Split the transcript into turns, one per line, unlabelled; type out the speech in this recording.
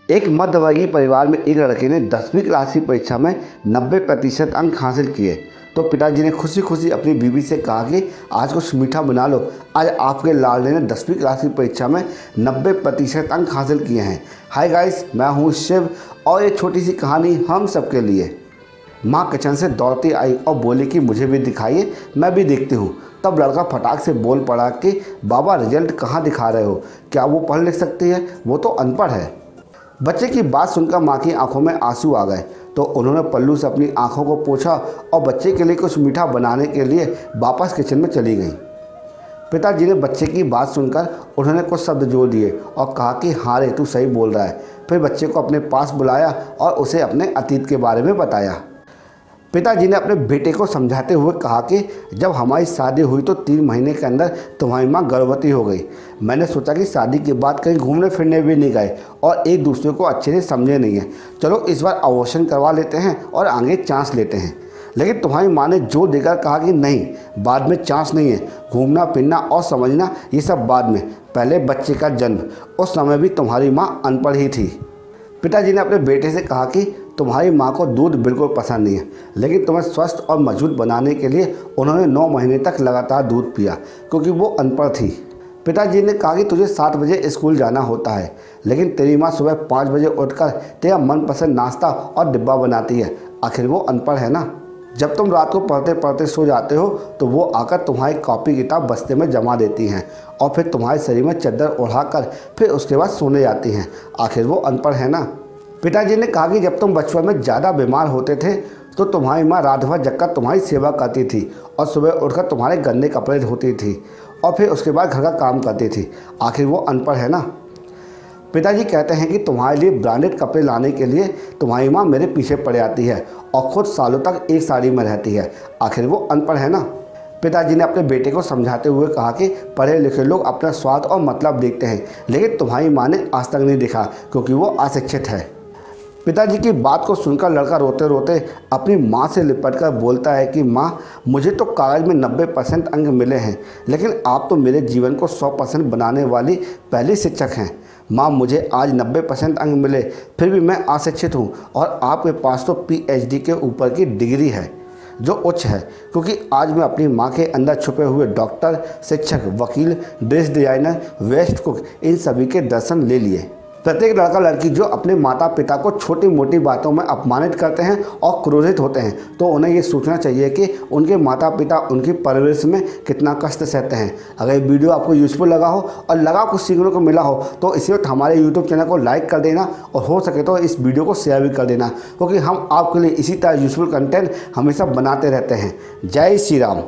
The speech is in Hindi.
एक मध्यवर्गीय परिवार में एक लड़के ने 10वीं क्लास की परीक्षा में 90% अंक हासिल किए तो पिताजी ने खुशी खुशी अपनी बीवी से कहा कि आज कुछ मीठा बना लो, आज आपके लाडले ने 10वीं क्लास की परीक्षा में 90% अंक हासिल किए हैं। हाय गाइस, मैं हूँ शिव और ये छोटी सी कहानी हम सबके लिए। माँ किचन से दौड़ती आई और बोली कि मुझे भी दिखाइए, मैं भी देखती हूँ। तब लड़का फटाक से बोल पड़ा कि बाबा रिजल्ट कहाँ दिखा रहे हो, क्या वो पढ़ लिख सकती है, वो तो अनपढ़ है। बच्चे की बात सुनकर माँ की आंखों में आंसू आ गए तो उन्होंने पल्लू से अपनी आंखों को पोंछा और बच्चे के लिए कुछ मीठा बनाने के लिए वापस किचन में चली गई। पिताजी ने बच्चे की बात सुनकर उन्होंने कुछ शब्द जोड़ दिए और कहा कि हाँ रे, तू सही बोल रहा है। फिर बच्चे को अपने पास बुलाया और उसे अपने अतीत के बारे में बताया। पिताजी ने अपने बेटे को समझाते हुए कहा कि जब हमारी शादी हुई तो 3 महीने के अंदर तुम्हारी माँ गर्भवती हो गई। मैंने सोचा कि शादी के बाद कहीं घूमने फिरने भी नहीं गए और एक दूसरे को अच्छे से समझे नहीं हैं, चलो इस बार अबॉर्शन करवा लेते हैं और आगे चांस लेते हैं। लेकिन तुम्हारी माँ ने जोर देकर कहा कि नहीं, बाद में चांस नहीं है, घूमना फिरना और समझना ये सब बाद में, पहले बच्चे का जन्म। उस समय भी तुम्हारी माँ अनपढ़ ही थी। पिताजी ने अपने बेटे से कहा कि तुम्हारी माँ को दूध बिल्कुल पसंद नहीं है, लेकिन तुम्हें स्वस्थ और मजबूत बनाने के लिए उन्होंने 9 महीने तक लगातार दूध पिया क्योंकि वो अनपढ़ थी। पिताजी ने कहा कि तुझे 7 बजे स्कूल जाना होता है, लेकिन तेरी माँ सुबह 5 बजे उठकर तेरा मनपसंद नाश्ता और डिब्बा बनाती है, आखिर वो अनपढ़ है ना। जब तुम रात को पढ़ते पढ़ते सो जाते हो तो वो आकर तुम्हारी कॉपी किताब बस्ते में जमा देती हैं और फिर तुम्हारे शरीर में चादर ओढ़ाकर फिर उसके बाद सोने जाती हैं, आखिर वो अनपढ़ है ना। पिताजी ने कहा कि जब तुम बचपन में ज़्यादा बीमार होते थे तो तुम्हारी माँ रात भर जगकर तुम्हारी सेवा करती थी और सुबह उठकर तुम्हारे गंदे कपड़े धोती थी और फिर उसके बाद घर का काम करती थी, आखिर वो अनपढ़ है ना। पिताजी कहते हैं कि तुम्हारे लिए ब्रांडेड कपड़े लाने के लिए तुम्हारी माँ मेरे पीछे पड़ जाती है और ख़ुद सालों तक एक साड़ी में रहती है, आखिर वो अनपढ़ है ना। पिताजी ने अपने बेटे को समझाते हुए कहा कि पढ़े लिखे लोग अपना स्वार्थ और मतलब देखते हैं, लेकिन तुम्हारी माँ ने आज तक नहीं देखा क्योंकि वो अशिक्षित है। पिताजी की बात को सुनकर लड़का रोते रोते अपनी माँ से लिपटकर बोलता है कि माँ, मुझे तो कागज़ में 90% अंक मिले हैं, लेकिन आप तो मेरे जीवन को 100% बनाने वाली पहली शिक्षक हैं। माँ, मुझे आज 90% अंक मिले फिर भी मैं अशिक्षित हूँ और आपके पास तो PhD के ऊपर की डिग्री है जो उच्च है, क्योंकि आज मैं अपनी माँ के अंदर छुपे हुए डॉक्टर, शिक्षक, वकील, ड्रेस डिज़ाइनर, वेस्ट कुक, इन सभी के दर्शन ले लिए। प्रत्येक लड़का लड़की जो अपने माता पिता को छोटी मोटी बातों में अपमानित करते हैं और क्रोधित होते हैं तो उन्हें ये सोचना चाहिए कि उनके माता पिता उनकी परवरिश में कितना कष्ट सहते हैं। अगर वीडियो आपको यूज़फुल लगा हो और लगा कुछ सीखने को मिला हो तो इसी वक्त हमारे यूट्यूब चैनल को लाइक कर देना और हो सके तो इस वीडियो को शेयर भी कर देना, क्योंकि हम आपके लिए इसी तरह यूज़फुल कंटेंट हमेशा बनाते रहते हैं। जय श्री राम।